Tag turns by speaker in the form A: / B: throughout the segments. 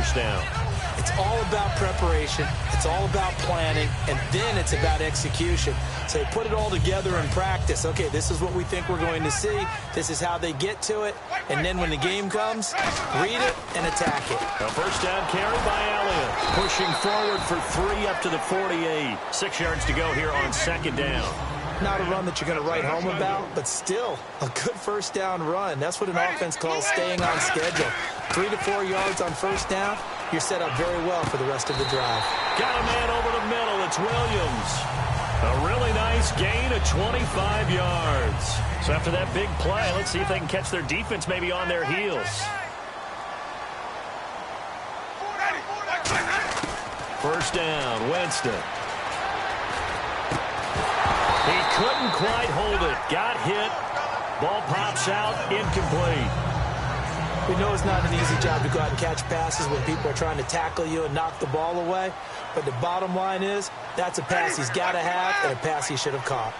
A: first down?
B: It's all about preparation. It's all about planning, and then it's about execution. So they put it all together in practice. Okay, this is what we think we're going to see. This is how they get to it. And then when the game comes, read it and attack it.
A: A first down carry by Elliott. Pushing forward for 3 up to the 48. 6 yards to go here on second down.
B: Not a run that you're going to write home about, but still a good first down run. That's what an offense calls staying on schedule. 3 to 4 yards on first down. You're set up very well for the rest of the drive.
A: Got a man over the middle. It's Williams. A really nice gain of 25 yards. So after that big play, let's see if they can catch their defense maybe on their heels. First down, Winston. He couldn't quite hold it. Got hit. Ball pops out, incomplete.
B: We know it's not an easy job to go out and catch passes when people are trying to tackle you and knock the ball away. But the bottom line is, that's a pass he's got to have and a pass he should have caught.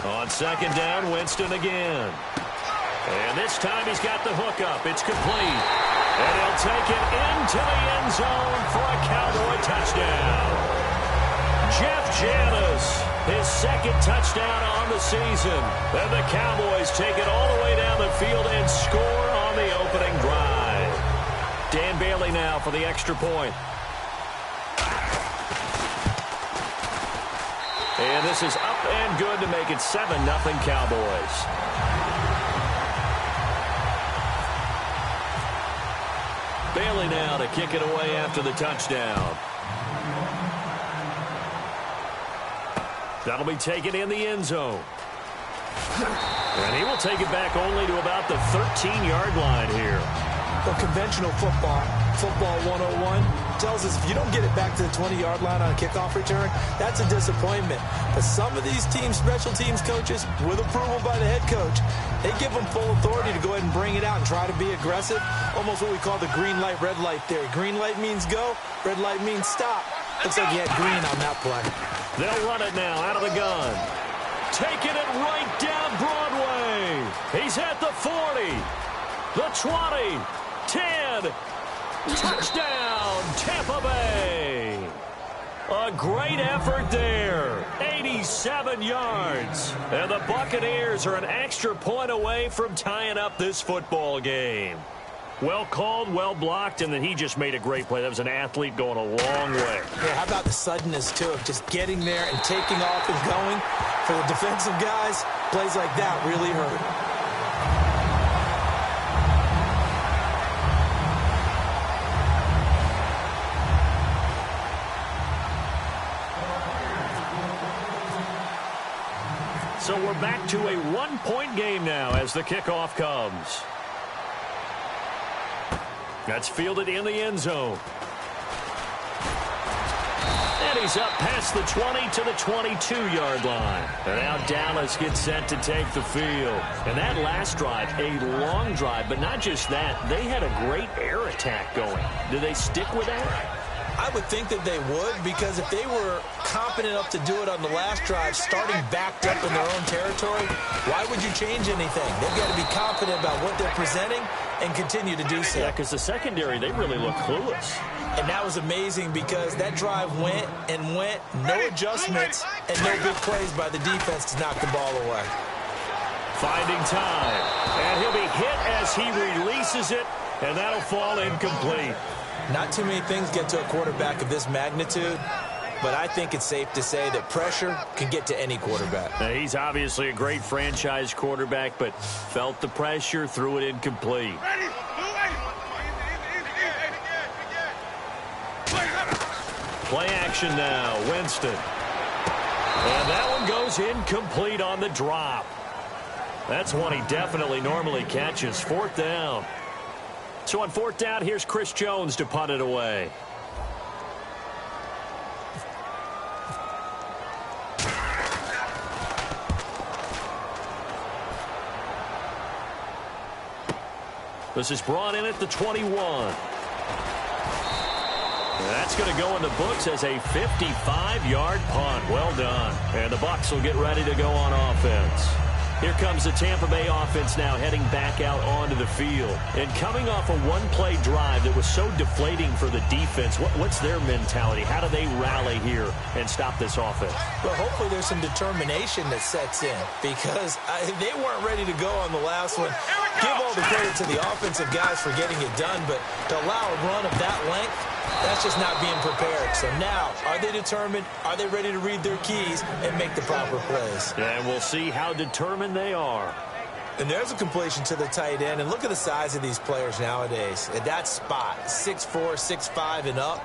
A: On second down, Winston again. And this time he's got the hook up. It's complete. And he'll take it into the end zone for a Cowboy touchdown. Jeff Janis, his second touchdown on the season. And the Cowboys take it all the way down the field and score on the opening drive. Dan Bailey now for the extra point. And this is up and good to make it 7-0 Cowboys. Bailey now to kick it away after the touchdown. That'll be taken in the end zone. And he will take it back only to about the 13-yard line here.
B: Well, conventional football 101, tells us if you don't get it back to the 20-yard line on a kickoff return, that's a disappointment. But some of these teams, special teams coaches, with approval by the head coach, they give them full authority to go ahead and bring it out and try to be aggressive. Almost what we call the green light, red light theory. Green light means go, red light means stop. Looks like he had green on that play.
A: They'll run it now out of the gun. Taking it right down Broadway. He's at the 40, the 20, 10. Touchdown, Tampa Bay. A great effort there. 87 yards. And the Buccaneers are an extra point away from tying up this football game. Well called, well blocked, and then he just made a great play. That was an athlete going a long way.
B: Yeah, how about the suddenness, too, of just getting there and taking off and going? For the defensive guys, plays like that really hurt.
A: So we're back to a one-point game now as the kickoff comes. That's fielded in the end zone. And he's up past the 20 to the 22-yard line. And now Dallas gets set to take the field. And that last drive, a long drive, but not just that. They had a great air attack going. Do they stick with that?
B: I would think that they would, because if they were competent enough to do it on the last drive, starting backed up in their own territory, why would you change anything? They've got to be confident about what they're presenting and continue to do so.
A: Yeah, because the secondary, they really look clueless.
B: And that was amazing because that drive went and went, no adjustments, and no big plays by the defense to knock the ball away.
A: Finding time, and he'll be hit as he releases it, and that'll fall incomplete.
B: Not too many things get to a quarterback of this magnitude, but I think it's safe to say that pressure can get to any quarterback.
A: Now, he's obviously a great franchise quarterback, but felt the pressure, threw it incomplete. Play action now, Winston. And that one goes incomplete on the drop. That's one he definitely normally catches. Fourth down. So on fourth down, here's Chris Jones to punt it away. This is brought in at the 21. That's going to go in the books as a 55-yard punt. Well done. And the Bucs will get ready to go on offense. Here comes the Tampa Bay offense now heading back out onto the field. And coming off a one-play drive that was so deflating for the defense, what's their mentality? How do they rally here and stop this offense?
B: Well, hopefully there's some determination that sets in because they weren't ready to go on the last one. Give all the credit to the offensive guys for getting it done, but to allow a run of that length, that's just not being prepared. So now, are they determined? Are they ready to read their keys and make the proper plays?
A: And we'll see how determined they are.
B: And there's a completion to the tight end. And look at the size of these players nowadays. At that spot, 6'4", 6'5", and up.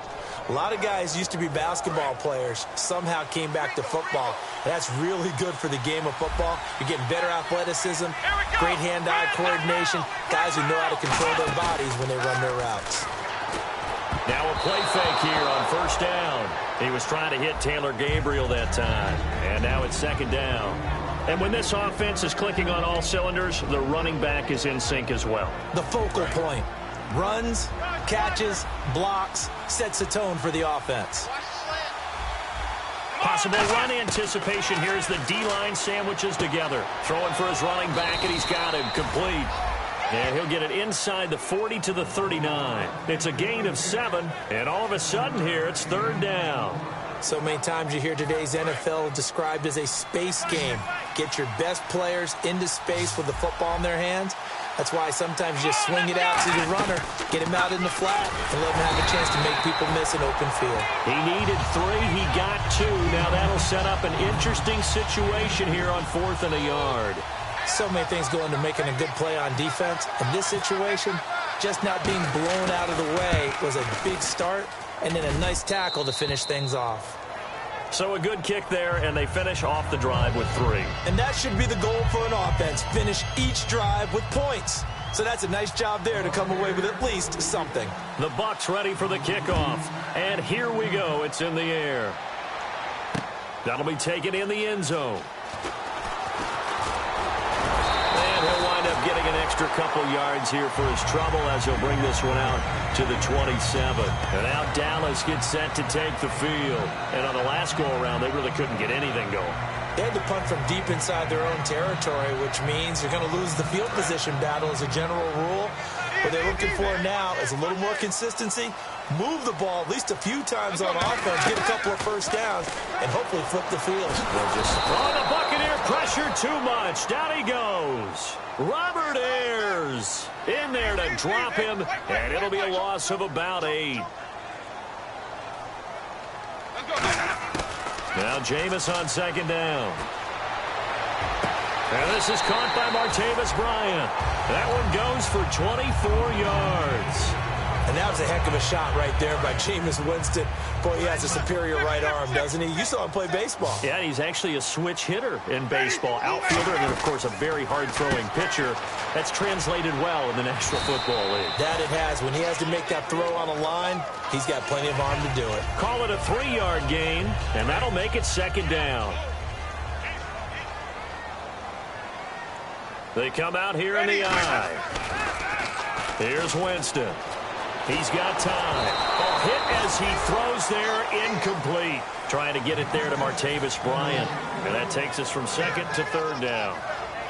B: A lot of guys used to be basketball players, somehow came back to football. And that's really good for the game of football. You're getting better athleticism, great hand-eye coordination, guys who know how to control their bodies when they run their routes.
A: Now a play fake here on first down. He was trying to hit Taylor Gabriel that time. And now it's second down. And when this offense is clicking on all cylinders, the running back is in sync as well.
B: The focal point. Runs, catches, blocks, sets the tone for the offense.
A: Possible run anticipation here as the D-line sandwiches together. Throwing for his running back, and he's got him complete. And he'll get it inside the 40 to the 39. It's a gain of 7, and all of a sudden here, it's third down.
B: So many times you hear today's NFL described as a space game. Get your best players into space with the football in their hands. That's why sometimes you just swing it out to your runner, get him out in the flat, and let him have a chance to make people miss an open field.
A: He needed 3. He got 2. Now that'll set up an interesting situation here on 4th and a yard.
B: So many things go into making a good play on defense. In this situation, just not being blown out of the way was a big start, and then a nice tackle to finish things off.
A: So a good kick there, and they finish off the drive with 3.
B: And that should be the goal for an offense, finish each drive with points. So that's a nice job there to come away with at least something.
A: The Bucs ready for the kickoff, and here we go. It's in the air. That'll be taken in the end zone. He'll wind up getting an extra couple yards here for his trouble as he'll bring this one out to the 27. And now Dallas gets set to take the field. And on the last go-around, they really couldn't get anything going.
B: They had to punt from deep inside their own territory, which means you're going to lose the field position battle as a general rule. What they're looking for now is a little more consistency, move the ball at least a few times on offense, get a couple of first downs, and hopefully flip the field.
A: The Buccaneer pressure too much. Down he goes. Robert Ayers in there to drop him, and it'll be a loss of about 8. Now Jameis on second down. And this is caught by Martavis Bryant. That one goes for 24 yards.
B: And that was a heck of a shot right there by Jameis Winston. Boy, he has a superior right arm, doesn't he? You saw him play baseball.
A: Yeah, he's actually a switch hitter in baseball. Outfielder, and then, of course, a very hard-throwing pitcher. That's translated well in the National Football League.
B: That it has. When he has to make that throw on a line, he's got plenty of arm to do it.
A: Call it a 3-yard gain, and that'll make it second down. They come out here in the eye. Here's Winston. He's got time. A hit as he throws there, incomplete. Trying to get it there to Martavis Bryant. And that takes us from second to third down.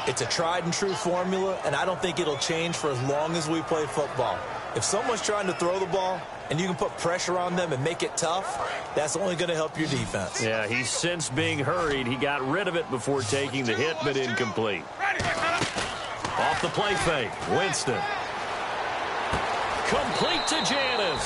B: It's a tried and true formula, and I don't think it'll change for as long as we play football. If someone's trying to throw the ball and you can put pressure on them and make it tough, that's only going to help your defense.
A: Yeah, he's since being hurried. He got rid of it before taking the hit, but incomplete. Off the play fake, Winston. Complete to Janis.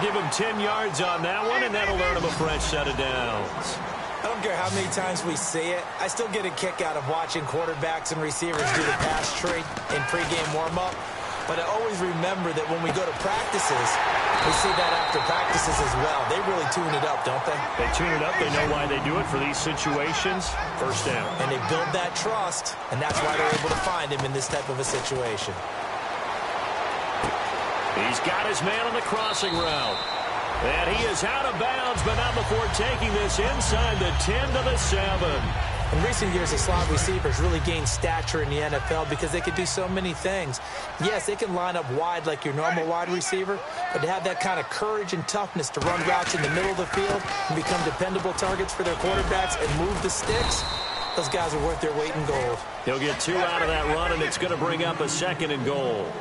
A: Give him 10 yards on that one, and that'll earn him a fresh set of downs.
B: I don't care how many times we see it. I still get a kick out of watching quarterbacks and receivers do the pass tree in pregame warm-up. But I always remember that when we go to practices, we see that after practices as well. They really tune it up, don't they?
A: They tune it up. They know why they do it for these situations. First down.
B: And they build that trust, and that's why they're able to find him in this type of a situation.
A: He's got his man on the crossing route. And he is out of bounds, but not before taking this inside the 10 to the 7.
B: In recent years, the slot receivers really gained stature in the NFL because they could do so many things. Yes, they can line up wide like your normal wide receiver, but to have that kind of courage and toughness to run routes in the middle of the field and become dependable targets for their quarterbacks and move the sticks, those guys are worth their weight in gold.
A: He'll get 2 out of that run, and it's going to bring up a 2nd and goal.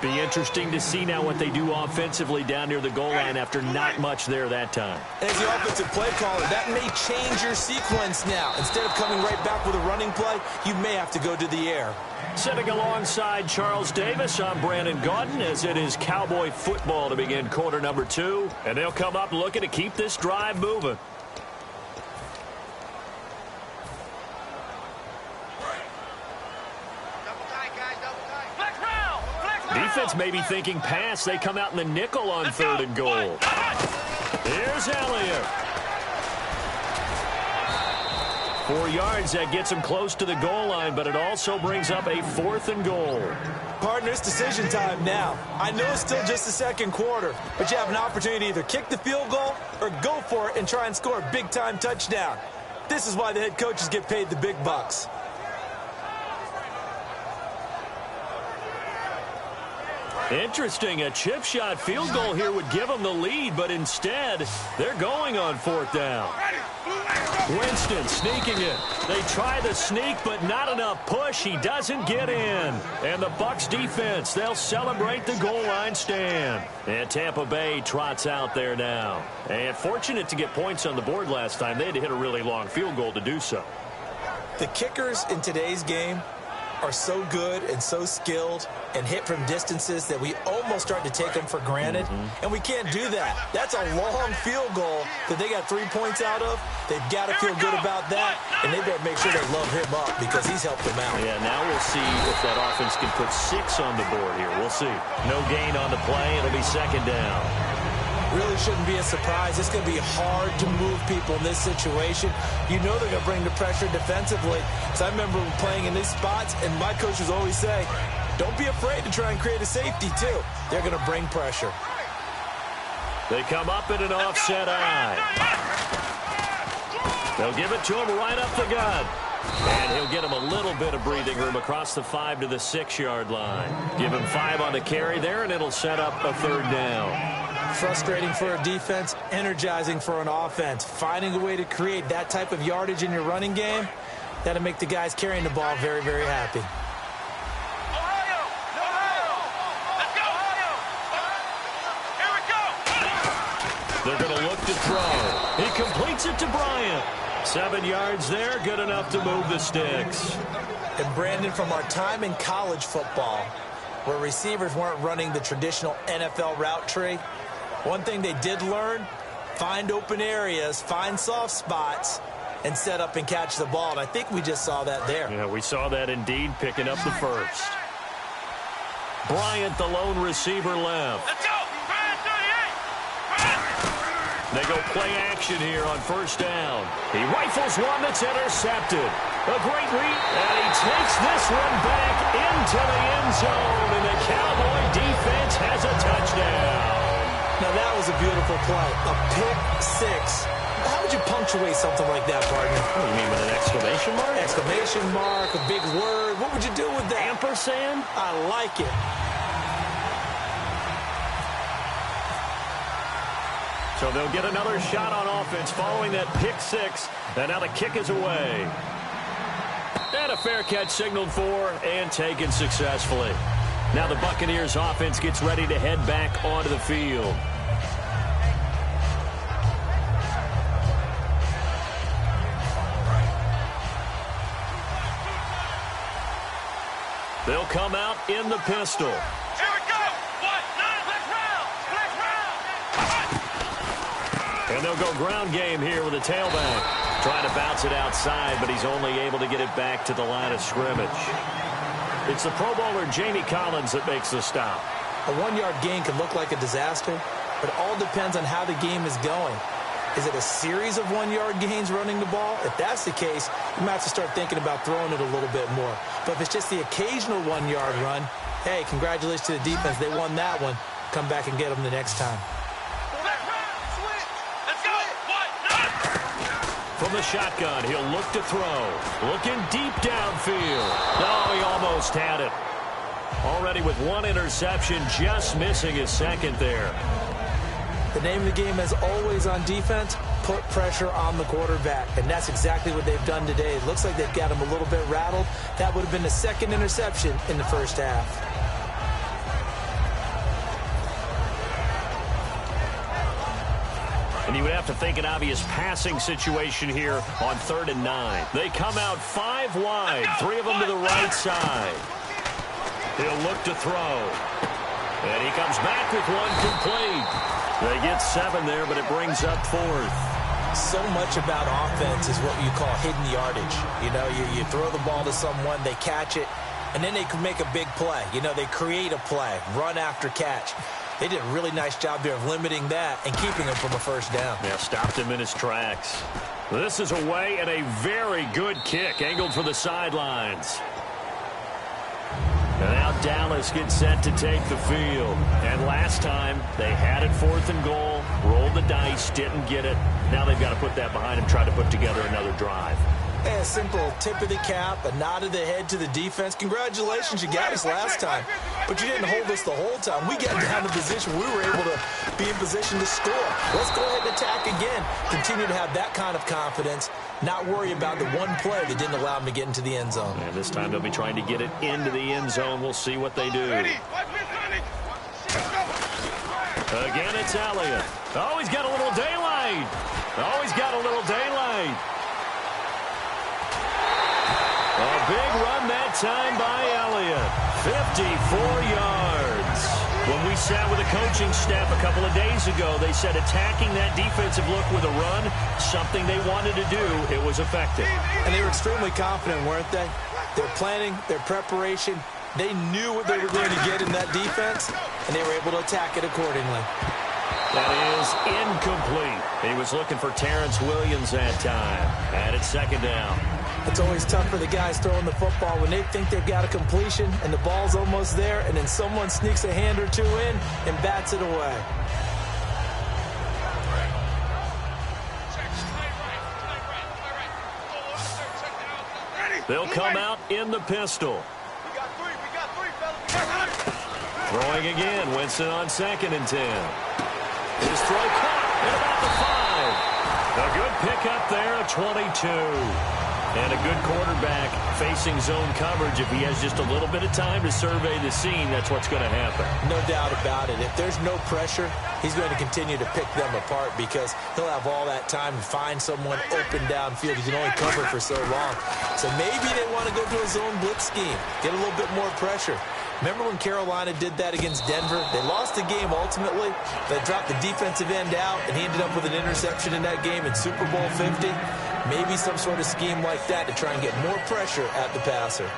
A: Be interesting to see now what they do offensively down near the goal line after not much there that time.
B: As the offensive play caller, that may change your sequence now. Instead of coming right back with a running play, you may have to go to the air.
A: Sitting alongside Charles Davis, I'm Brandon Gaudin, as it is Cowboy football to begin quarter number 2. And they'll come up looking to keep this drive moving. Defense may be thinking pass. They come out in the nickel on 3rd and goal. Here's Elliott. 4 yards, that gets him close to the goal line, but it also brings up a 4th and goal.
B: Partner, it's decision time now. I know it's still just the 2nd quarter, but you have an opportunity to either kick the field goal or go for it and try and score a big-time touchdown. This is why the head coaches get paid the big bucks.
A: Interesting, a chip shot field goal here would give them the lead, but instead, they're going on 4th down. Winston sneaking it. They try the sneak, but not enough push. He doesn't get in. And the Bucs defense, they'll celebrate the goal line stand. And Tampa Bay trots out there now. And fortunate to get points on the board last time. They had to hit a really long field goal to do so.
B: The kickers in today's game are so good and so skilled and hit from distances that we almost start to take them for granted. And we can't do that. That's a long field goal that they got 3 points out of. They've got to feel good about that, and they better make sure they love him up because he's helped them out.
A: Yeah, now we'll see if that offense can put 6 on the board here. We'll see. No gain on the play. It'll be 2nd down.
B: Really shouldn't be a surprise. It's going to be hard to move people in this situation. You know they're going to bring the pressure defensively. So I remember playing in these spots, and my coaches always say, don't be afraid to try and create a safety, too. They're going to bring pressure.
A: They come up in an offset eye. They'll give it to him right up the gut. And he'll get him a little bit of breathing room across the 5 to the 6-yard line. Give him 5 on the carry there, and it'll set up a 3rd down.
B: Frustrating for a defense, energizing for an offense. Finding a way to create that type of yardage in your running game, that'll make the guys carrying the ball very, very happy.
C: Ohio! Let's go! Here we go!
A: They're going to look to throw. He completes it to Bryant. 7 yards there, good enough to move the sticks.
B: And Brandon, from our time in college football, where receivers weren't running the traditional NFL route tree, one thing they did learn, find open areas, find soft spots, and set up and catch the ball. And I think we just saw that there.
A: Yeah, we saw that indeed, picking up the 1st. Bryant, the lone receiver left.
C: Let's go!
A: They go play action here on 1st down. He rifles one that's intercepted. A great read, and he takes this one back into the end zone, and the Cowboy defense has a touchdown.
B: Now, that was a beautiful play. A pick 6. How would you punctuate something like that, partner?
A: What do you mean, with an exclamation mark?
B: Exclamation mark, a big word. What would you do with that?
A: Ampersand?
B: I like it.
A: So they'll get another shot on offense following that pick 6, and now the kick is away. And a fair catch signaled for and taken successfully. Now the Buccaneers offense gets ready to head back onto the field. They'll come out in the pistol.
C: Here we go!
A: And they'll go ground game here with a tailback. Trying to bounce it outside, but he's only able to get it back to the line of scrimmage. It's the Pro Bowler Jamie Collins that makes the stop.
B: A 1-yard gain can look like a disaster, but it all depends on how the game is going. Is it a series of 1-yard gains running the ball? If that's the case, you might have to start thinking about throwing it a little bit more. But if it's just the occasional 1-yard run, hey, congratulations to the defense. They won that one. Come back and get them the next time.
A: From the shotgun, he'll look to throw. Looking deep downfield. No, he almost had it. Already with one interception, just missing his second there.
B: The name of the game is always on defense, put pressure on the quarterback. And that's exactly what they've done today. It looks like they've got him a little bit rattled. That would have been the second interception in the first half.
A: And you would have to think an obvious passing situation here on 3rd and 9. They come out 5 wide, 3 of them to the right side. He'll look to throw. And he comes back with one complete. They get 7 there, but it brings up 4th.
B: So much about offense is what you call hidden yardage. You know, you throw the ball to someone, they catch it, and then they can make a big play. You know, they create a play, run after catch. They did a really nice job there of limiting that and keeping him from a first down.
A: Yeah, stopped him in his tracks. This is away and a very good kick, angled for the sidelines. And now Dallas gets set to take the field. And last time, they had it 4th and goal, rolled the dice, didn't get it. Now they've got to put that behind them, try to put together another drive.
B: A simple tip of the cap, a nod of the head to the defense. Congratulations, you got us last time. But you didn't hold us the whole time. We got down to position. We were able to be in position to score. Let's go ahead and attack again. Continue to have that kind of confidence. Not worry about the one play that didn't allow them to get into the end zone.
A: And this time they'll be trying to get it into the end zone. We'll see what they do. Again, it's Elliott. Oh, he's got a little daylight. Oh, he's got a little daylight. A big run that time by Elliott. 54 yards. When we sat with the coaching staff a couple of days ago, they said attacking that defensive look with a run, something they wanted to do, it was effective.
B: And they were extremely confident, weren't they? Their planning, their preparation, they knew what they were going to get in that defense, and they were able to attack it accordingly.
A: That is incomplete. He was looking for Terrence Williams that time. And it's 2nd down.
B: It's always tough for the guys throwing the football when they think they've got a completion and the ball's almost there, and then someone sneaks a hand or two in and bats it away.
A: They'll come out in the pistol. Throwing again. Winston on 2nd and 10. His throw caught at about the 5. A good pickup there at 22. And a good quarterback facing zone coverage. If he has just a little bit of time to survey the scene, that's what's going to happen.
B: No doubt about it. If there's no pressure, he's going to continue to pick them apart because he'll have all that time to find someone open downfield. He can only cover for so long. So maybe they want to go to a zone blitz scheme, get a little bit more pressure. Remember when Carolina did that against Denver? They lost the game ultimately. They dropped the defensive end out, and he ended up with an interception in that game in Super Bowl 50. Maybe some sort of scheme like that to try and get more pressure at the passer.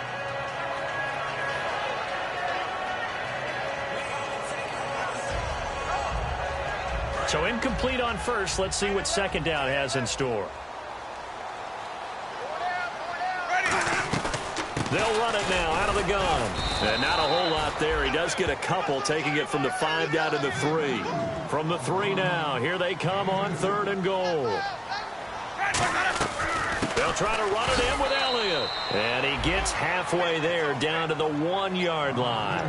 A: So incomplete on first. Let's see what 2nd down has in store. They'll run it now out of the gun. And not a whole lot there. He does get a couple, taking it from the 5 down to the 3. From the 3 now, here they come on 3rd and goal. They'll try to run it in with Elliott. And he gets halfway there, down to the 1-yard line.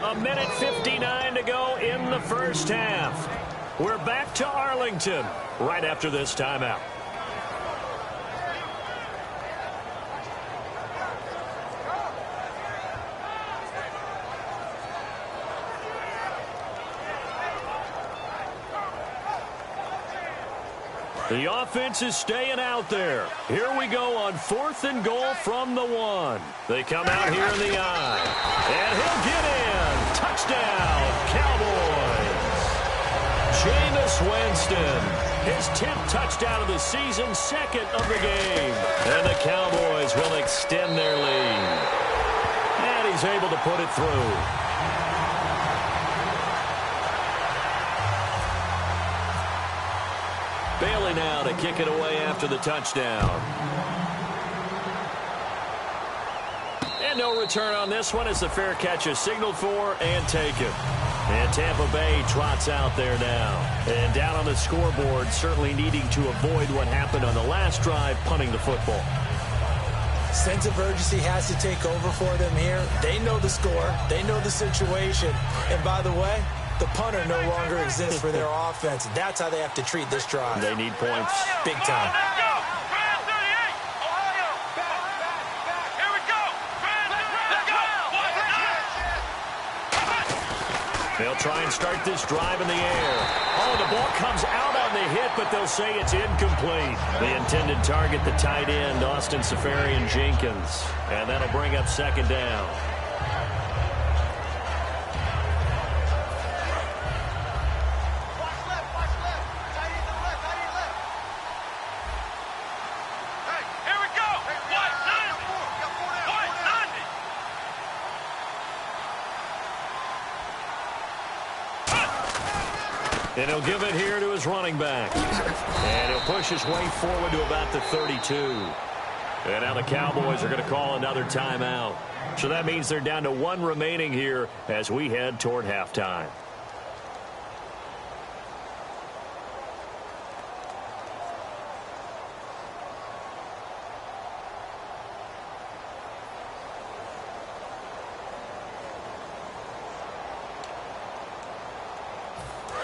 A: 1:59 to go in the first half. We're back to Arlington right after this timeout. The offense is staying out there. Here we go on 4th and goal from the 1. They come out here in the I. And he'll get in. Touchdown, Cowboys. Jameis Winston, his 10th touchdown of the season, 2nd of the game. And the Cowboys will extend their lead. And he's able to put it through. Bailey now to kick it away after the touchdown. And no return on this one as the fair catch is signaled for and taken. And Tampa Bay trots out there now. And down on the scoreboard, certainly needing to avoid what happened on the last drive, punting the football.
B: Sense of urgency has to take over for them here. They know the score. They know the situation. And by the way, the punter no longer exists for their offense. That's how they have to treat this drive.
A: They need points.
B: Big time.
C: Let's go. Trans 38. Ohio. Back. Here we go. Trans, let's go.
A: They'll try and start this drive in the air. Oh, the ball comes out on the hit, but they'll say it's incomplete. The intended target, the tight end, Austin Safarian-Jenkins. And that'll bring up second down. And he'll give it here to his running back. And he'll push his way forward to about the 32. And now the Cowboys are going to call another timeout. So that means they're down to one remaining here as we head toward halftime.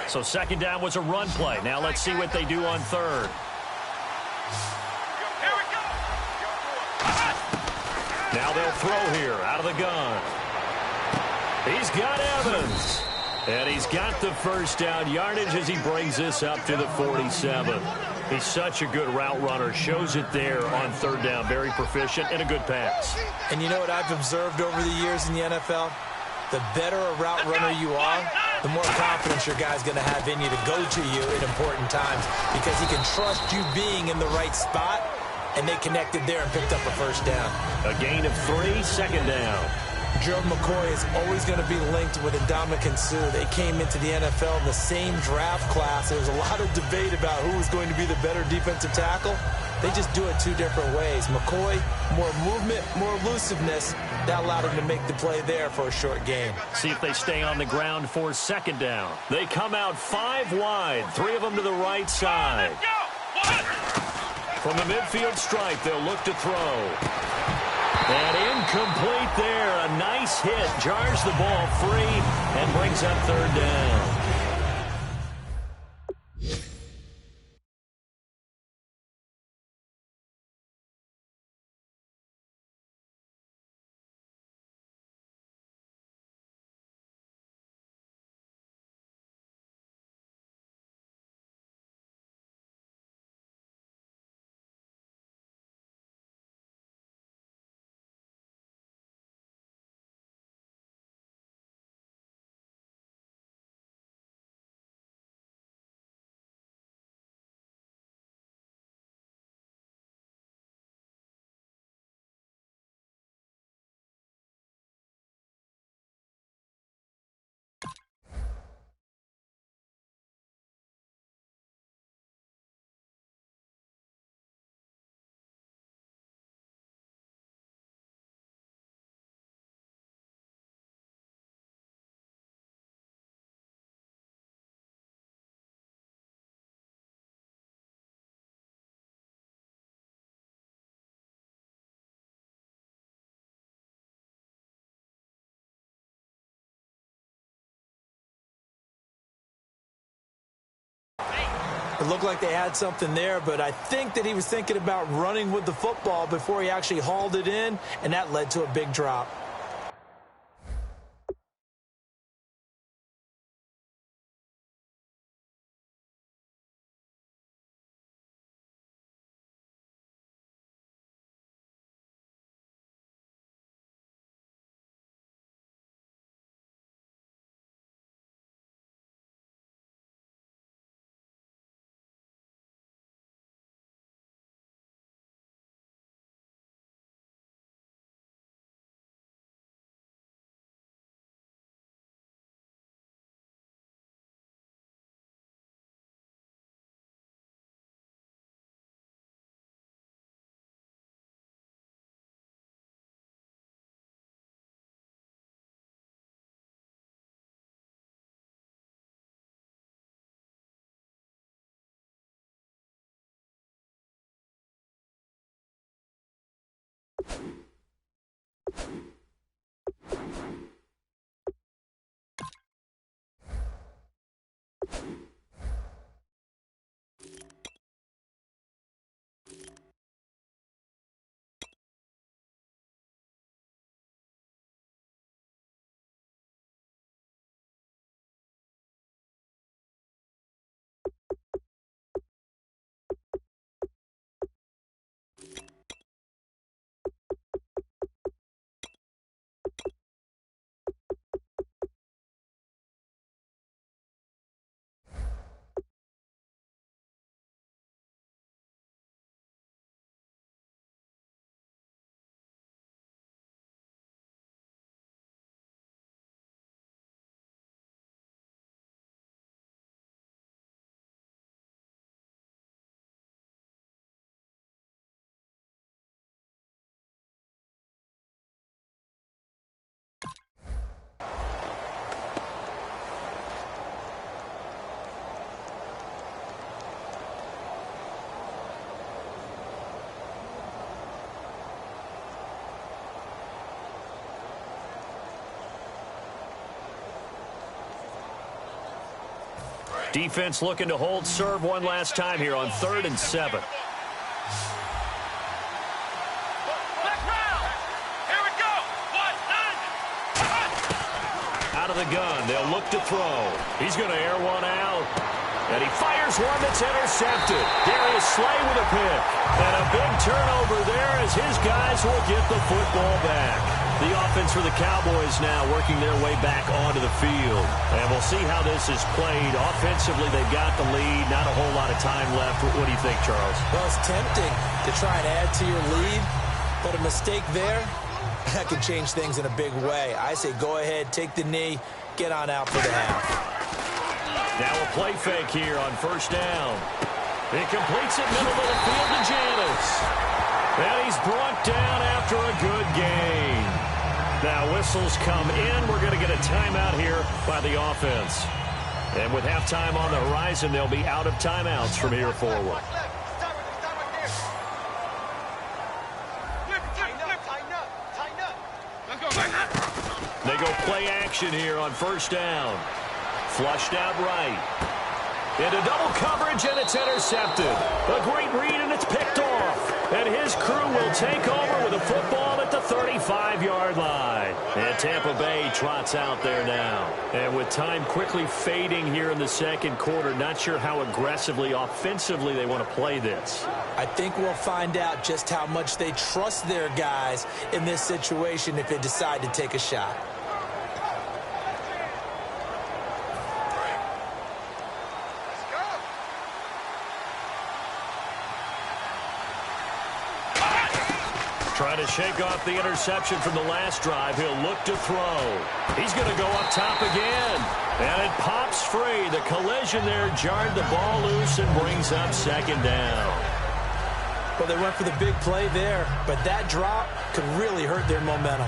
A: So second down was a run play. Now let's see what they do on third.
C: Here we go.
A: Now they'll throw here out of the gun. He's got Evans. And he's got the first down yardage as he brings this up to the 47. He's such a good route runner. Shows it there on third down. Very proficient and a good pass.
B: And you know what I've observed over the years in the NFL? The better a route runner you are, the more confidence your guy's going to have in you to go to you in important times because he can trust you being in the right spot, and they connected there and picked up a first down.
A: A gain of 3, second down.
B: Gerald McCoy is always going to be linked with Ndamukong Suh. They came into the NFL in the same draft class. There was a lot of debate about who was going to be the better defensive tackle. They just do it two different ways. McCoy, more movement, more elusiveness. That allowed him to make the play there for a short gain.
A: See if they stay on the ground for second down. They come out 5 wide, 3 of them to the right side. From the midfield stripe, they'll look to throw. And incomplete there. A nice hit. Jars the ball free and brings up third down.
B: It looked like they had something there, but I think that he was thinking about running with the football before he actually hauled it in, and that led to a big drop.
A: Defense looking to hold serve one last time here on 3rd and 7. Out of the gun, they'll look to throw. He's going to air one out. And he fires one that's intercepted. Darius Slay with a pick. And a big turnover there as his guys will get the football back. The offense for the Cowboys now working their way back onto the field. And we'll see how this is played. Offensively, they've got the lead. Not a whole lot of time left. What do you think, Charles?
B: Well, it's tempting to try and add to your lead, but a mistake there, that could change things in a big way. I say go ahead, take the knee, get on out for the half.
A: Now a play fake here on 1st down. He completes it middle of the field to Janis. And he's brought down after a good gain. Now whistles come in. We're going to get a timeout here by the offense. And with halftime on the horizon, they'll be out of timeouts from here forward. They go play action here on 1st down. Flushed out right. Into double coverage, and it's intercepted. A great read, and it's picked off. And his crew will take over with a football at the 35-yard line. And Tampa Bay trots out there now. And with time quickly fading here in the 2nd quarter, not sure how aggressively, offensively they want to play this.
B: I think we'll find out just how much they trust their guys in this situation if they decide to take a shot.
A: Trying to shake off the interception from the last drive. He'll look to throw. He's going to go up top again. And it pops free. The collision there jarred the ball loose and brings up 2nd down.
B: Well, they went for the big play there, but that drop could really hurt their momentum.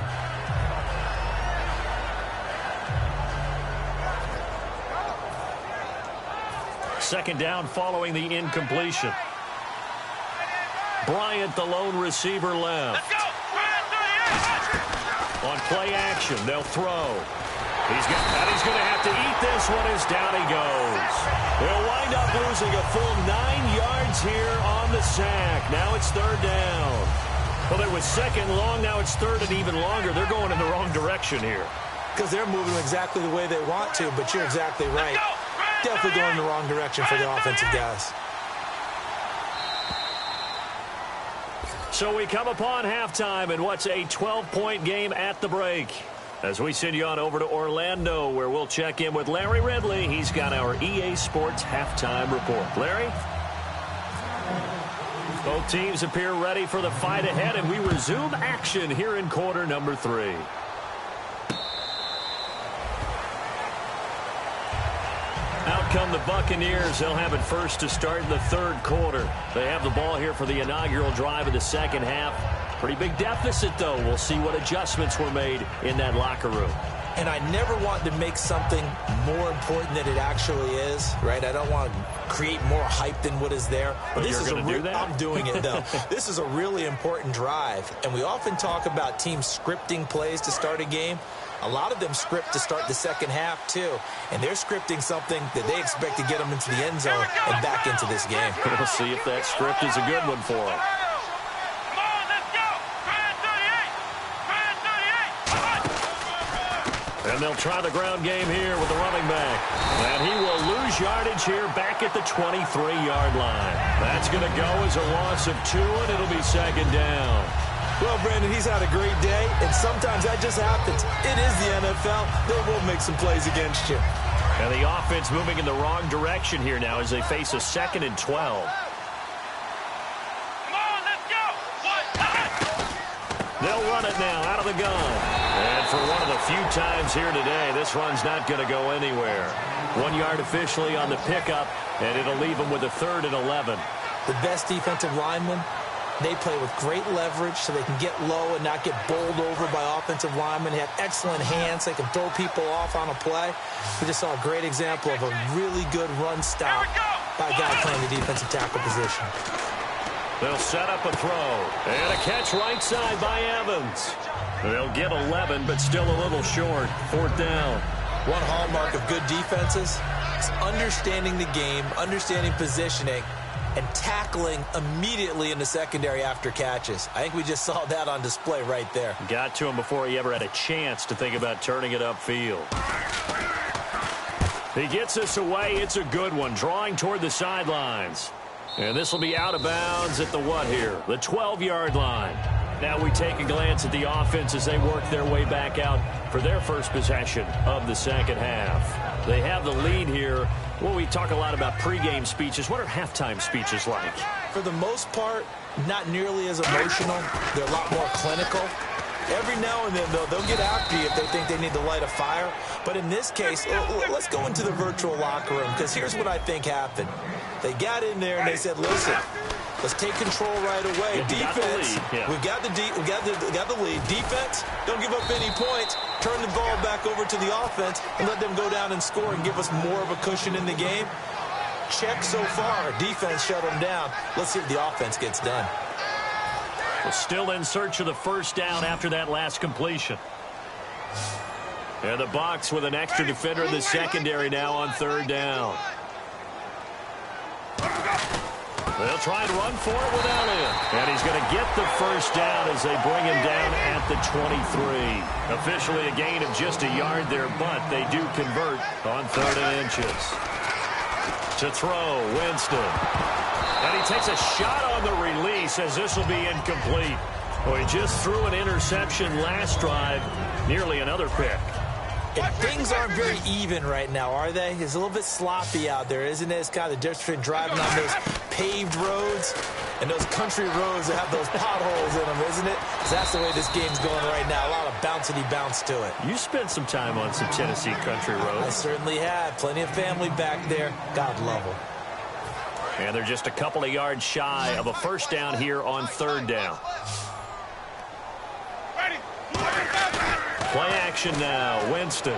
A: Second down following the incompletion. Bryant, the lone receiver, left.
C: Let's go!
A: On play action, they'll throw. He's going to have to eat this one as down he goes. They'll wind up losing a full 9 yards here on the sack. Now it's 3rd down. Well, it was 2nd long. Now it's 3rd and even longer. They're going in the wrong direction here.
B: Because they're moving exactly the way they want to, but you're exactly right. Definitely going in the wrong direction for the offensive guys.
A: So we come upon halftime in what's a 12-point game at the break. As we send you on over to Orlando, where we'll check in with Larry Ridley. He's got our EA Sports halftime report. Larry? Both teams appear ready for the fight ahead, and we resume action here in quarter number 3. Out come the Buccaneers. They'll have it first to start in the 3rd quarter. They have the ball here for the inaugural drive of the 2nd half. Pretty big deficit, though. We'll see what adjustments were made in that locker room.
B: And I never want to make something more important than it actually is, right? I don't want to create more hype than what is there.
A: But this is do that?
B: I'm doing it, though. This is a really important drive. And we often talk about teams scripting plays to start a game. A lot of them script to start the 2nd half, too. And they're scripting something that they expect to get them into the end zone and back into this game.
A: We'll see if that script is a good one for them.
C: Come on, let's go! Grand 38!
A: And they'll try the ground game here with the running back. And he will lose yardage here back at the 23-yard line. That's going to go as a loss of 2, and it'll be 2nd down.
B: Well, Brandon, he's had a great day, and sometimes that just happens. It is the NFL. They will make some plays against you.
A: And the offense moving in the wrong direction here now as they face a 2nd and 12.
C: Come on, let's go!
A: They'll run it now out of the gun. And for one of the few times here today, this run's not going to go anywhere. 1 yard officially on the pickup, and it'll leave them with a 3rd and 11.
B: The best defensive linemen, they play with great leverage so they can get low and not get bowled over by offensive linemen. They have excellent hands. They can throw people off on a play. We just saw a great example of a really good run stop by a guy playing the defensive tackle position.
A: They'll set up a throw. And a catch right side by Evans. They'll get 11, but still a little short. 4th down.
B: One hallmark of good defenses basics, understanding the game, understanding positioning, and tackling immediately in the secondary after catches. I think we just saw that on display right there.
A: Got to him before he ever had a chance to think about turning it upfield. He gets this away. It's a good one, drawing toward the sidelines. And this will be out of bounds at the what here? The 12-yard line. Now we take a glance at the offense as they work their way back out for their first possession of the second half. They have the lead here. Well, we talk a lot about pregame speeches. What are halftime speeches like?
B: For the most part, not nearly as emotional. They're a lot more clinical. Every now and then, they'll get after you if they think they need to light a fire. But in this case, let's go into the virtual locker room, because here's what I think happened. They got in there and they said, listen, let's take control right away. Defense, we've got the lead. Defense, don't give up any points. Turn the ball back over to the offense and let them go down and score and give us more of a cushion in the game. Check so far. Defense shut them down. Let's see if the offense gets done.
A: We're still in search of the first down after that last completion. And the Bucs with an extra defender in the secondary now on third down. They'll try and run for it with Elliott. And he's going to get the first down as they bring him down at the 23. Officially a gain of just a yard there, but they do convert on 3rd and inches. To throw, Winston. And he takes a shot on the release as this will be incomplete. Well, he just threw an interception last drive. Nearly another pick.
B: And things aren't very even right now, are they? It's a little bit sloppy out there, isn't it? It's kind of the difference between driving on those paved roads and those country roads that have those potholes in them, isn't it? So that's the way this game's going right now. A lot of bouncy bounce to it.
A: You spent some time on some Tennessee country roads.
B: I certainly have. Plenty of family back there. God love them.
A: And they're just a couple of yards shy of a first down here on 3rd down. Play action now. Winston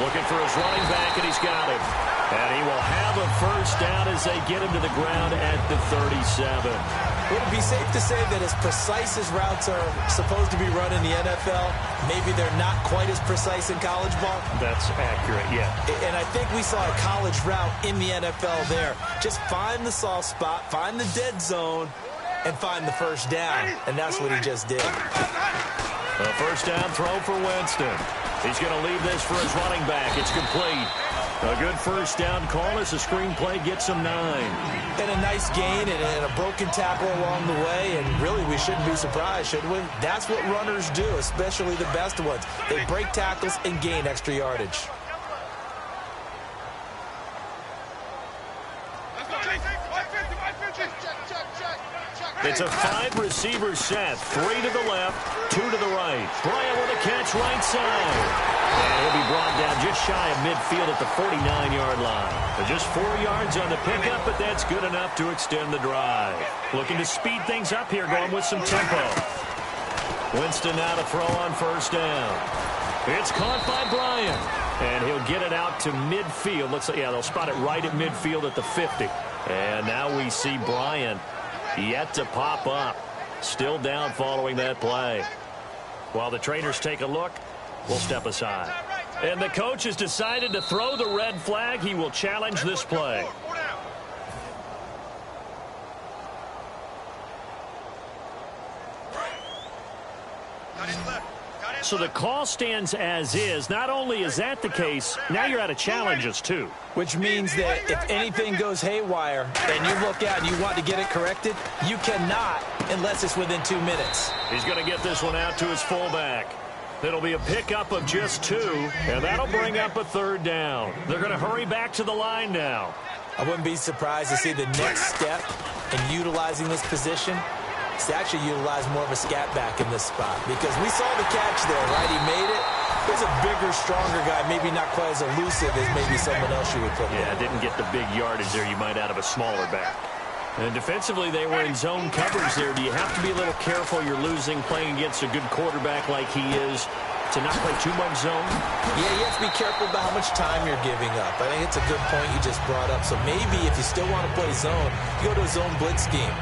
A: looking for his running back, and he's got him. And he will have a first down as they get him to the ground at the 37.
B: Would it be safe to say that as precise as routes are supposed to be run in the NFL, maybe they're not quite as precise in college ball?
A: That's accurate, yeah.
B: And I think we saw a college route in the NFL there. Just find the soft spot, find the dead zone, and find the first down. And that's what he just did.
A: A first down throw for Winston. He's going to leave this for his running back. It's complete. A good first down call as the screenplay gets him 9.
B: And a nice gain and a broken tackle along the way. And really, we shouldn't be surprised, should we? That's what runners do, especially the best ones. They break tackles and gain extra yardage.
A: It's a 5-receiver set. 3 to the left, 2 to the right. Bryant with a catch right side. And he'll be brought down just shy of midfield at the 49-yard line. But just 4 yards on the pickup, but that's good enough to extend the drive. Looking to speed things up here, going with some tempo. Winston now to throw on first down. It's caught by Bryant. And he'll get it out to midfield. Looks like, yeah, they'll spot it right at midfield at the 50. And now we see Bryant yet to pop up. Still down following that play. While the trainers take a look, we'll step aside. And the coach has decided to throw the red flag. He will challenge this play. So the call stands as is. Not only is that the case, now you're out of challenges too.
B: Which means that if anything goes haywire and you look out and you want to get it corrected, you cannot unless it's within 2 minutes.
A: He's going to get this one out to his fullback. It'll be a pickup of just 2, and that'll bring up a 3rd down. They're going to hurry back to the line now.
B: I wouldn't be surprised to see the next step in utilizing this position is to actually utilize more of a scat back in this spot, because we saw the catch there, right? He made it. He's a bigger, stronger guy, maybe not quite as elusive as maybe someone else you would put
A: there. Didn't get the big yardage there you might out of a smaller back. And defensively, they were in zone coverage there. Do you have to be a little careful? You're losing playing against a good quarterback like he is to not play too much zone?
B: Yeah, you have to be careful about how much time you're giving up. I think it's a good point you just brought up. So maybe if you still want to play zone, you go to a zone blitz scheme.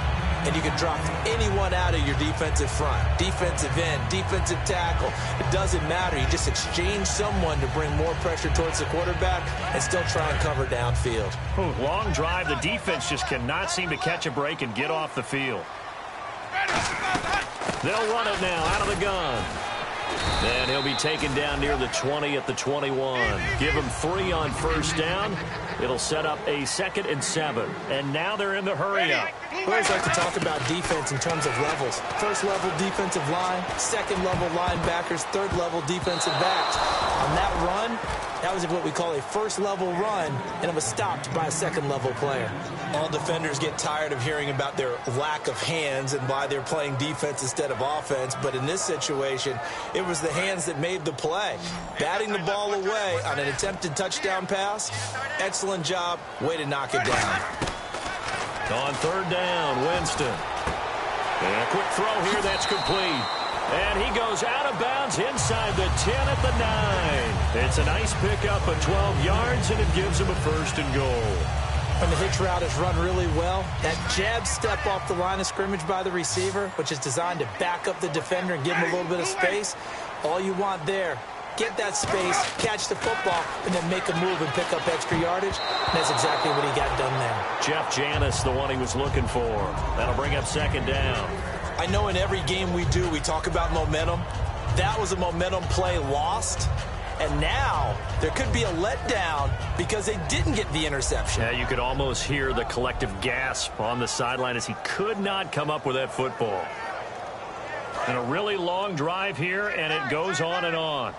B: and you can drop anyone out of your defensive front, defensive end, defensive tackle. It doesn't matter. You just exchange someone to bring more pressure towards the quarterback and still try and cover downfield.
A: Ooh, long drive. The defense just cannot seem to catch a break and get off the field. They'll run it now out of the gun. And he'll be taken down near the 20 at the 21. Give him 3 on first down. It'll set up a 2nd and 7. And now they're in the hurry-up.
B: We always like to talk about defense in terms of levels. First-level defensive line, second-level linebackers, third-level defensive backs. On that run, that was what we call a first-level run, and it was stopped by a second-level player. All defenders get tired of hearing about their lack of hands and why they're playing defense instead of offense, but in this situation, it was the hands that made the play. Batting the ball away on an attempted touchdown pass, excellent job, way to knock it down.
A: On third down, Winston. And a quick throw here, that's complete. And he goes out of bounds inside the 10 at the 9. It's a nice pickup of 12 yards, and it gives him a 1st and goal.
B: When the hitch route is run really well, that jab step off the line of scrimmage by the receiver, which is designed to back up the defender and give him a little bit of space, all you want there, get that space, catch the football, and then make a move and pick up extra yardage. And that's exactly what he got done there.
A: Jeff Janis, the one he was looking for. That'll bring up 2nd down.
B: I know in every game we do, we talk about momentum. That was a momentum play lost. And now there could be a letdown because they didn't get the interception.
A: Yeah, you could almost hear the collective gasp on the sideline as he could not come up with that football. And a really long drive here, and it goes on and on.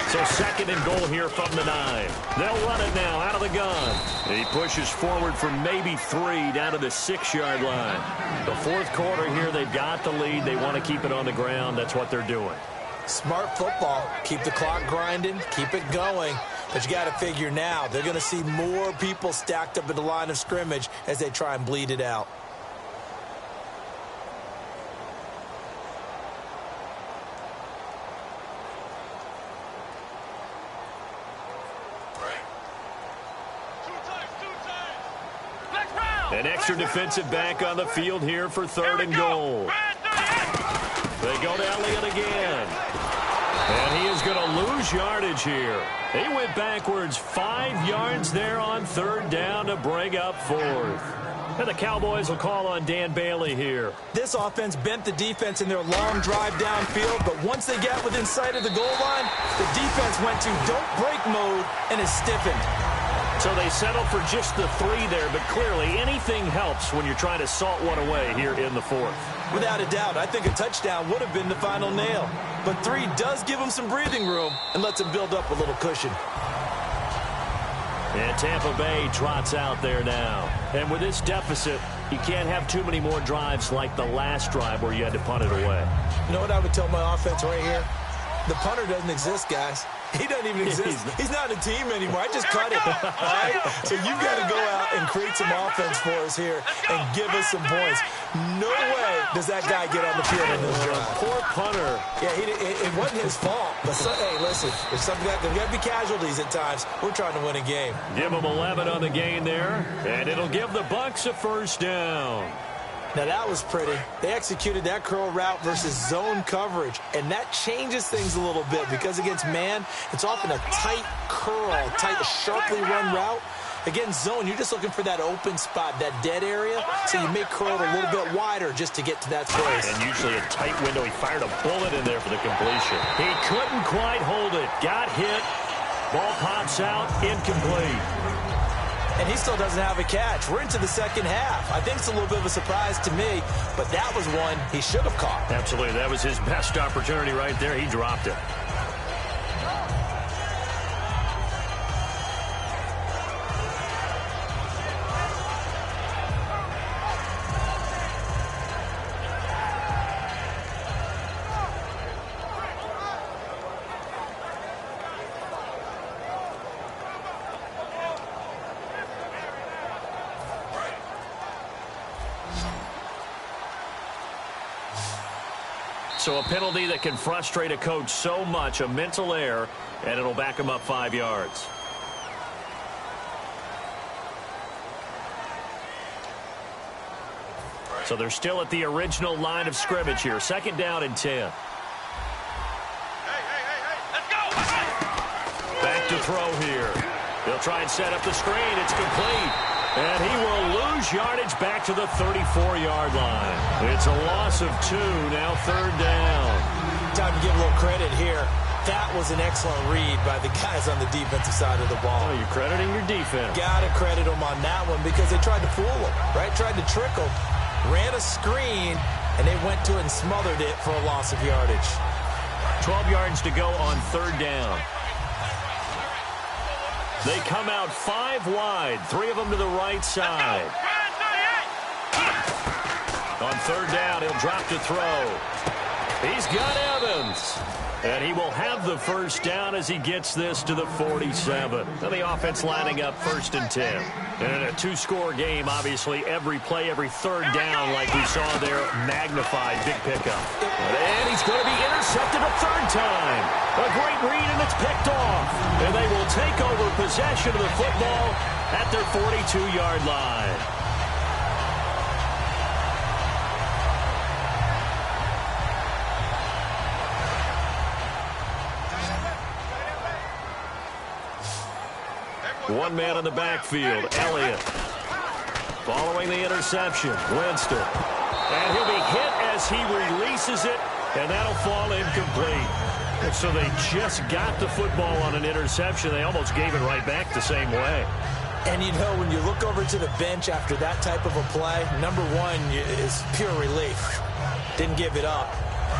A: So 2nd and goal here from the 9. They'll run it now out of the gun. He pushes forward for maybe 3 down to the 6-yard line. The 4th quarter here, they've got the lead. They want to keep it on the ground. That's what they're doing.
B: Smart football. Keep the clock grinding. Keep it going. But you got to figure now, they're going to see more people stacked up at the line of scrimmage as they try and bleed it out.
A: An extra defensive back on the field here for 3rd and goal. They go to Elliott again. And he is going to lose yardage here. He went backwards 5 yards there on 3rd down to bring up 4th. And the Cowboys will call on Dan Bailey here.
B: This offense bent the defense in their long drive downfield, but once they got within sight of the goal line, the defense went to don't break mode and is stiffened.
A: So they settled for just the 3 there, but clearly anything helps when you're trying to salt one away here in the 4th.
B: Without a doubt, I think a touchdown would have been the final nail. But 3 does give them some breathing room and lets them build up a little cushion.
A: And Tampa Bay trots out there now. And with this deficit, you can't have too many more drives like the last drive where you had to punt it away.
B: You know what I would tell my offense right here? The punter doesn't exist, guys. He doesn't even exist. He's not a team anymore. I just cut him. All right? So you've got to go out and create some offense for us here and give us some points. No way does that guy get on the field in this drive.
A: Poor punter.
B: Yeah, it wasn't his fault. But, hey, listen, there's got to be casualties at times. We're trying to win a game.
A: Give him 11 on the gain there, and it'll give the Bucs a 1st down.
B: Now, that was pretty. They executed that curl route versus zone coverage, and that changes things a little bit because against man, it's often a tight curl, sharply run route. Against zone, you're just looking for that open spot, that dead area, so you may curl it a little bit wider just to get to that space.
A: And usually a tight window. He fired a bullet in there for the completion. He couldn't quite hold it. Got hit. Ball pops out. Incomplete.
B: And he still doesn't have a catch. We're into the 2nd half. I think it's a little bit of a surprise to me, but that was one he should have caught.
A: Absolutely. That was his best opportunity right there. He dropped it. So a penalty that can frustrate a coach so much, a mental error, and it'll back him up 5 yards. So they're still at the original line of scrimmage here. 2nd down and 10.
C: Hey, let's go!
A: Back to throw here. He'll try and set up the screen. It's complete. And he will lose yardage back to the 34-yard line. It's a loss of 2, now 3rd down.
B: Time to give a little credit here. That was an excellent read by the guys on the defensive side of the ball.
A: Oh, you're crediting your defense.
B: Got to credit them on that one because they tried to fool them, right? Tried to trick them, ran a screen, and they went to it and smothered it for a loss of yardage.
A: 12 yards to go on 3rd down. They come out 5 wide, 3 of them to the right side. On 3rd down, he'll drop to throw. He's got Evans. And he will have the 1st down as he gets this to the 47. And the offense lining up 1st and 10. And in a 2-score game, obviously, every play, every 3rd down, like we saw there, magnified, big pickup. And he's going to be intercepted a 3rd time. A great read, and it's picked off. And they will take over possession of the football at their 42-yard line. One man in the backfield, Elliott. Following the interception, Winston. And he'll be hit as he releases it, and that'll fall incomplete. And so they just got the football on an interception. They almost gave it right back the same way.
B: And, you know, when you look over to the bench after that type of a play, number one is pure relief. Didn't give it up.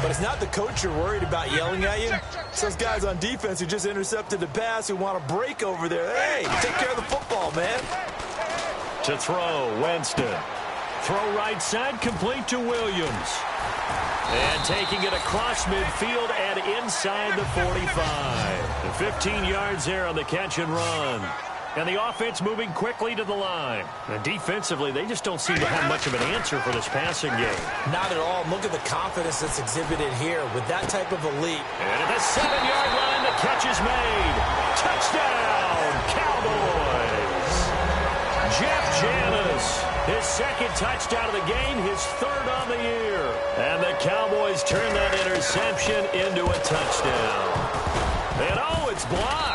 B: But it's not the coach you're worried about yelling at you. It's those guys on defense who just intercepted the pass who want to break over there. Hey, take care of the football, man.
A: To throw, Winston. Throw right side, complete to Williams. And taking it across midfield and inside the 45. And 15 yards there on the catch and run. And the offense moving quickly to the line. And defensively, they just don't seem to have much of an answer for this passing game.
B: Not at all. Look at the confidence that's exhibited here with that type of a leap.
A: And at the 7-yard line, the catch is made. Touchdown, Cowboys. Jeff Janis, his 2nd touchdown of the game, his 3rd on the year. And the Cowboys turn that interception into a touchdown. And oh, it's blocked.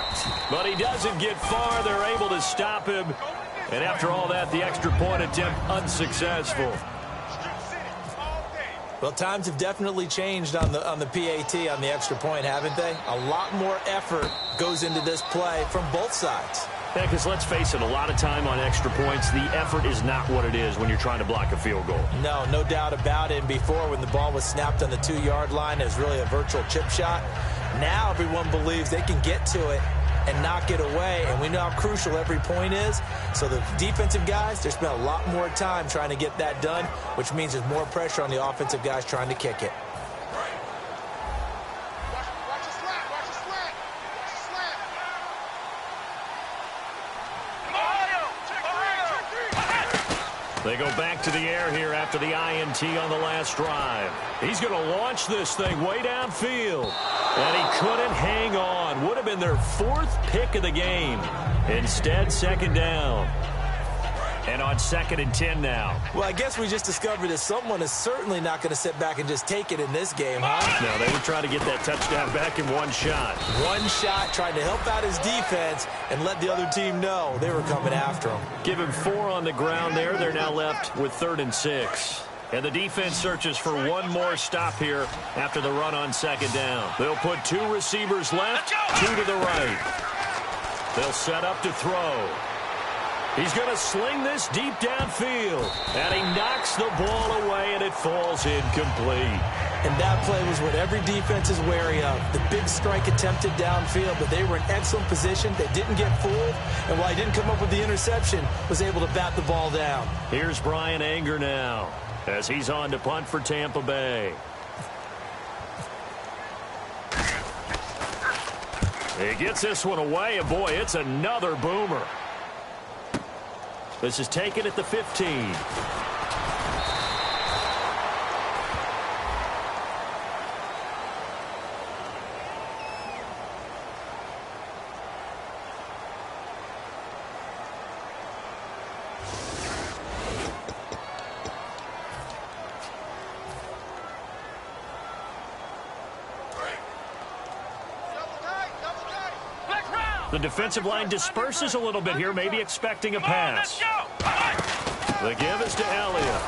A: But he doesn't get far. They're able to stop him. And after all that, the extra point attempt unsuccessful.
B: Well, times have definitely changed on the PAT, on the extra point, haven't they? A lot more effort goes into this play from both sides.
A: Yeah, because let's face it, a lot of time on extra points, the effort is not what it is when you're trying to block a field goal.
B: No doubt about it. And before, when the ball was snapped on the 2-yard line, it was really a virtual chip shot. Now everyone believes they can get to it and knock it away, and we know how crucial every point is. So the defensive guys, they spent a lot more time trying to get that done, which means there's more pressure on the offensive guys trying to kick it.
A: They go back to the air here after the INT on the last drive. He's going to launch this thing way downfield. And he couldn't hang on. Would have been their 4th pick of the game. Instead, 2nd down. And on 2nd and 10 now.
B: Well, I guess we just discovered that someone is certainly not going to sit back and just take it in this game, huh?
A: No, they were trying to get that touchdown back in one shot.
B: One shot, trying to help out his defense and let the other team know they were coming after him.
A: Give him 4 on the ground there. They're now left with 3rd and 6. And the defense searches for one more stop here after the run on 2nd down. They'll put 2 receivers left, 2 to the right. They'll set up to throw. He's going to sling this deep downfield. And he knocks the ball away, and it falls incomplete.
B: And that play was what every defense is wary of. The big strike attempted downfield, but they were in excellent position. They didn't get fooled. And while he didn't come up with the interception, was able to bat the ball down.
A: Here's Brian Anger now as he's on to punt for Tampa Bay. He gets this one away, and boy, it's another boomer. This is taken at the 15. The defensive line disperses a little bit here, maybe expecting a pass. The give is to Elliott.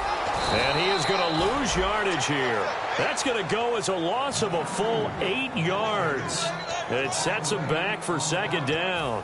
A: And he is going to lose yardage here. That's going to go as a loss of a full 8 yards. It sets him back for second down.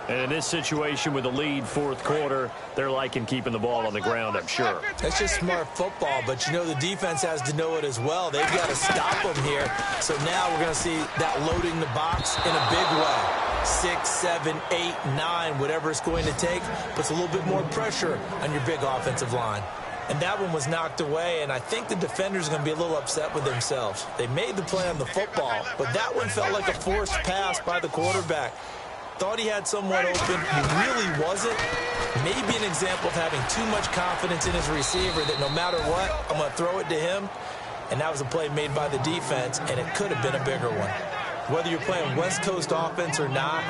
A: And in this situation with the lead fourth quarter, they're liking keeping the ball on the ground, I'm sure.
B: That's just smart football, but you know the defense has to know it as well. They've got to stop them here. So now we're going to see that loading the box in a big way. 6, 7, 8, 9, whatever it's going to take, puts a little bit more pressure on your big offensive line. And that one was knocked away, and I think the defenders are going to be a little upset with themselves. They made the play on the football, but that one felt like a forced pass by the quarterback. Thought he had someone open. He really wasn't. Maybe an example of having too much confidence in his receiver that no matter what, I'm going to throw it to him. And that was a play made by the defense, and it could have been a bigger one. Whether you're playing West Coast offense or not,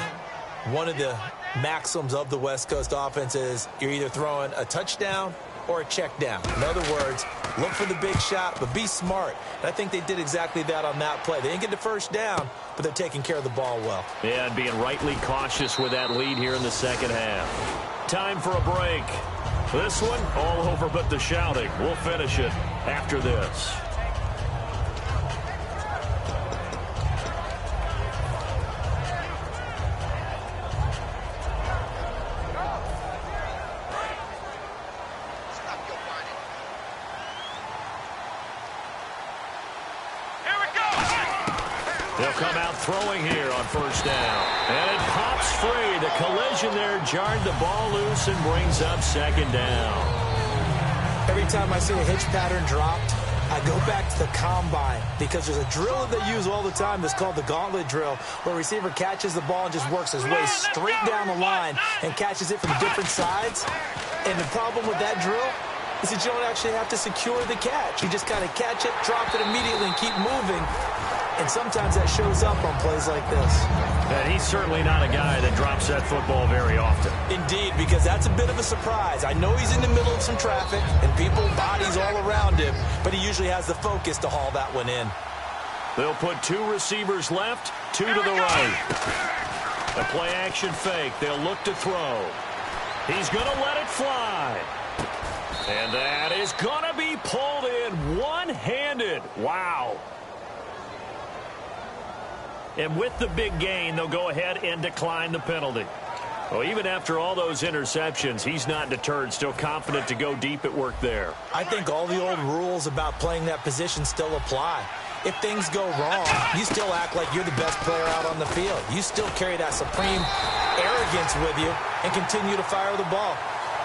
B: one of the maxims of the West Coast offense is you're either throwing a touchdown or a check down. In other words, look for the big shot, but be smart. And I think they did exactly that on that play. They didn't get the first down, but they're taking care of the ball well.
A: Yeah, and being rightly cautious with that lead here in the second half. Time for a break. This one, all over but the shouting. We'll finish it after this. They'll come out throwing here on first down. And it pops free. The collision there jarred the ball loose and brings up second down.
B: Every time I see a hitch pattern dropped, I go back to the combine because there's a drill that they use all the time that's called the gauntlet drill, where a receiver catches the ball and just works his way straight down the line and catches it from different sides. And the problem with that drill is that you don't actually have to secure the catch. You just kind of catch it, drop it immediately, and keep moving. And sometimes that shows up on plays like this.
A: And he's certainly not a guy that drops that football very often.
B: Indeed, because that's a bit of a surprise. I know he's in the middle of some traffic and people, bodies all around him, but he usually has the focus to haul that one in.
A: They'll put 2 receivers left, 2 to the right. A play action fake. They'll look to throw. He's going to let it fly. And that is going to be pulled in one-handed. Wow. And with the big gain, they'll go ahead and decline the penalty. Well, even after all those interceptions, he's not deterred, still confident to go deep at work there.
B: I think all the old rules about playing that position still apply. If things go wrong, you still act like you're the best player out on the field. You still carry that supreme arrogance with you and continue to fire the ball.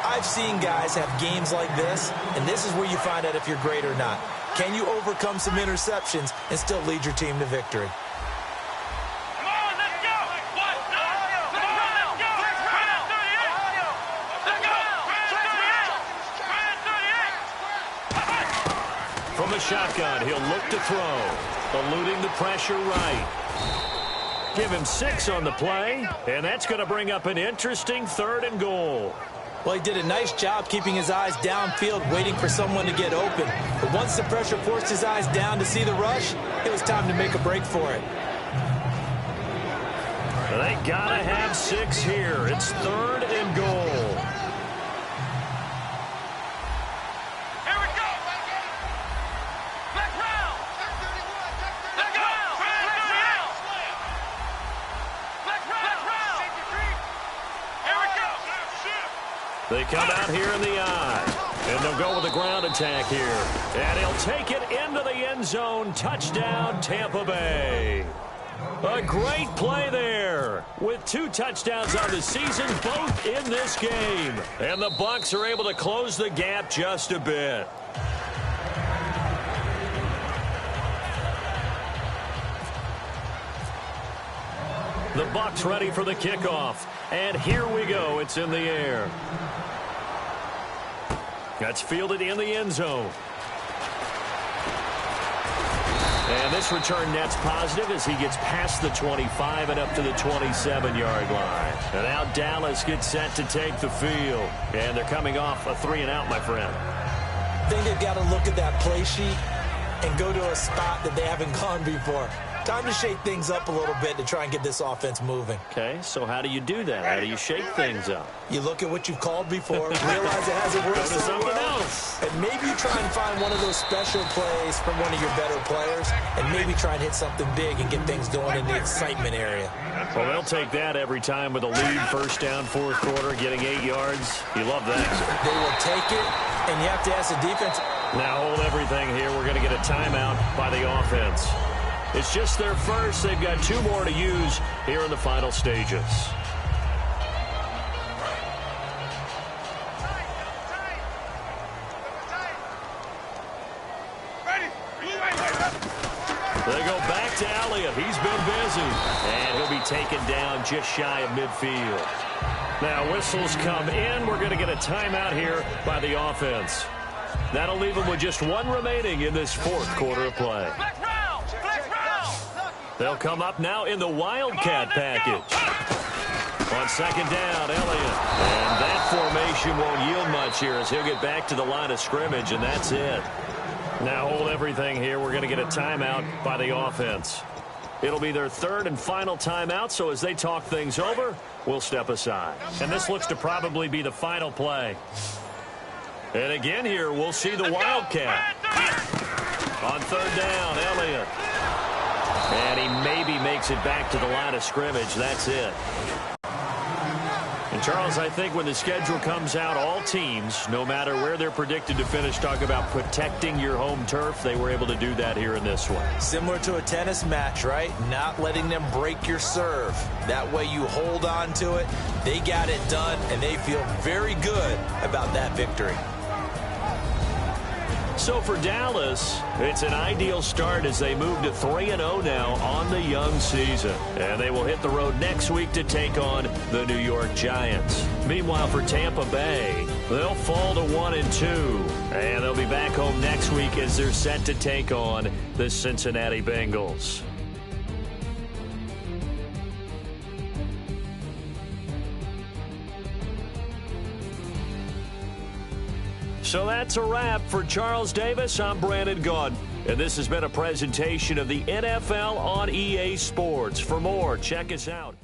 B: I've seen guys have games like this, and this is where you find out if you're great or not. Can you overcome some interceptions and still lead your team to victory?
A: From the shotgun, he'll look to throw, eluding the pressure right. Give him 6 on the play, and that's going to bring up an interesting 3rd and goal.
B: Well, he did a nice job keeping his eyes downfield, waiting for someone to get open. But once the pressure forced his eyes down to see the rush, it was time to make a break for it.
A: They got to have 6 here. It's 3rd and goal. They come out here in the eye, and they'll go with a ground attack here. And he'll take it into the end zone. Touchdown, Tampa Bay. A great play there with 2 touchdowns on the season, both in this game. And the Bucs are able to close the gap just a bit. The Bucs ready for the kickoff. And here we go. It's in the air. That's fielded in the end zone. And this return net's positive as he gets past the 25 and up to the 27-yard line. And now Dallas gets set to take the field. And they're coming off a 3-and-out, my friend.
B: I think they've got to look at that play sheet and go to a spot that they haven't gone before. Time to shake things up a little bit to try and get this offense moving.
A: Okay, so how do you do that? How do you shake things up?
B: You look at what you've called before, realize it hasn't worked so
A: something
B: well,
A: else.
B: and maybe you try and find one of those special plays from one of your better players, and maybe try and hit something big and get things going in the excitement area.
A: Well, they'll take that every time with a lead, first down, fourth quarter, getting 8 yards. You love that.
B: They will take it, and you have to ask the defense.
A: Now hold everything here. We're going to get a timeout by the offense. It's just their first. They've got 2 more to use here in the final stages. They go back to Elliott. He's been busy. And he'll be taken down just shy of midfield. Now whistles come in. We're going to get a timeout here by the offense. That'll leave them with just 1 remaining in this fourth quarter of play. They'll come up now in the Wildcat package. On second down, Elliott. And that formation won't yield much here as he'll get back to the line of scrimmage, and that's it. Now hold everything here. We're going to get a timeout by the offense. It'll be their 3rd and final timeout, so as they talk things over, we'll step aside. And this looks to probably be the final play. And again here, we'll see the Wildcat. On third down, Elliott. And he maybe makes it back to the line of scrimmage. That's it. And, Charles, I think when the schedule comes out, all teams, no matter where they're predicted to finish, talk about protecting your home turf. They were able to do that here in this one.
B: Similar to a tennis match, right? Not letting them break your serve. That way you hold on to it. They got it done, and they feel very good about that victory.
A: So for Dallas, it's an ideal start as they move to 3-0 now on the young season. And they will hit the road next week to take on the New York Giants. Meanwhile, for Tampa Bay, they'll fall to 1-2. And they'll be back home next week as they're set to take on the Cincinnati Bengals. So that's a wrap for Charles Davis. I'm Brandon Gaudin, and this has been a presentation of the NFL on EA Sports. For more, check us out.